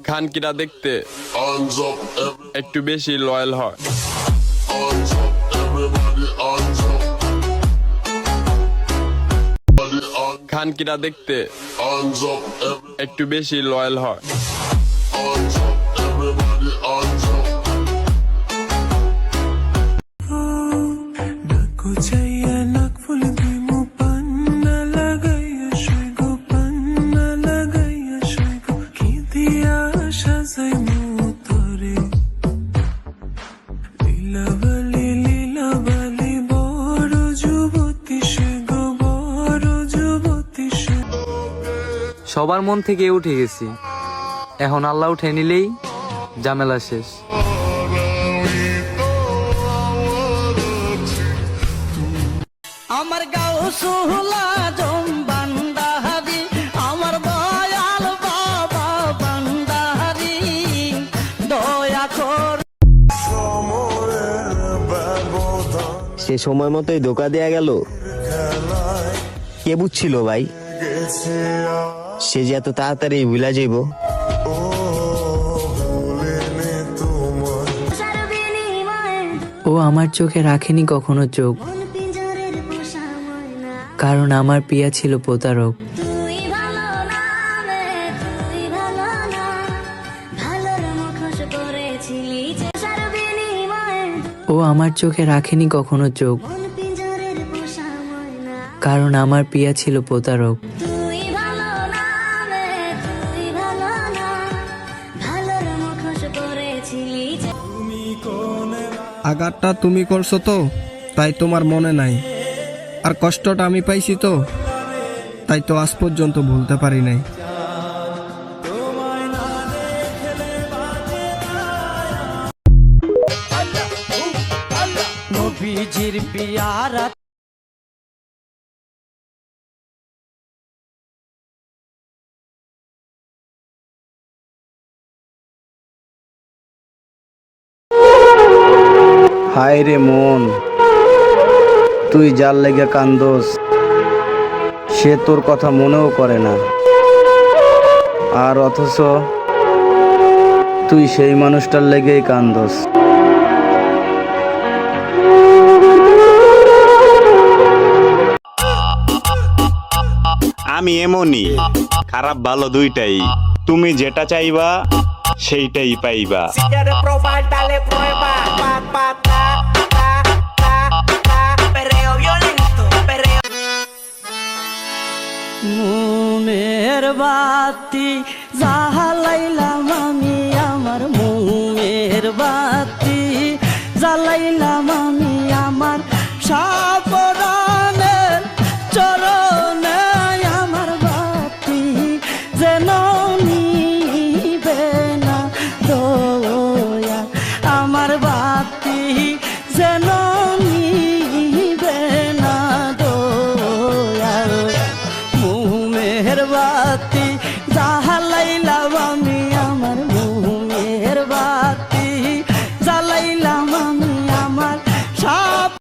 খানকিরা দেখতে একটু বেশি লয়াল হয়। খানকিরা দেখতে একটু বেশি লয়াল হয়। সবার মন থেকে উঠে গেছি, এখন আল্লাহ উঠে নিলেই ঝামেলা শেষ। আমার গাউসুলা জম্বান্দাহারি, আমার দয়াল বাবা বান্দাহারি, দয়া কর। সে সময় মতোই ধোকা দেয়া গেল। কে বুঝছিল ভাই সে যে এত তাড়াতাড়ি ভুলা যাইব? ও আমার চোখে রাখেনি কখনো চোখ, কারণ আমার পিয়া ছিল প্রতারক। ও আমার চোখে রাখেনি কখনো চোখ, কারণ আমার পিয়া ছিল প্রতারক। আঘাতটা তুমি করছো তো, তাই তোমার মনে নাই। আর কষ্টটা আমি পাইছি তো, তাই তো আজ পর্যন্ত ভুলতে পারি নাই। নবীজির পিয়ারা হায় রে মন, তুই যার লেগে কান্দোস সে তোর কথা মনেও করে না, আর অথচ তুই সেই মানুষটার লেগেই কান্দোস। আমি এমনই, খারাপ ভালো দুইটাই। তুমি যেটা চাইবা সেইটাই পাইবা। মনের বাতি জ্বালাইলাম আমি, আমার মনের বাতি জ্বালাইলাম আমি, আমার সাপরানের চরণে আমার বাতি যেন নিবে না দয়া, আমার বাতি যেন নিবে না দয়া। মোমের বাতি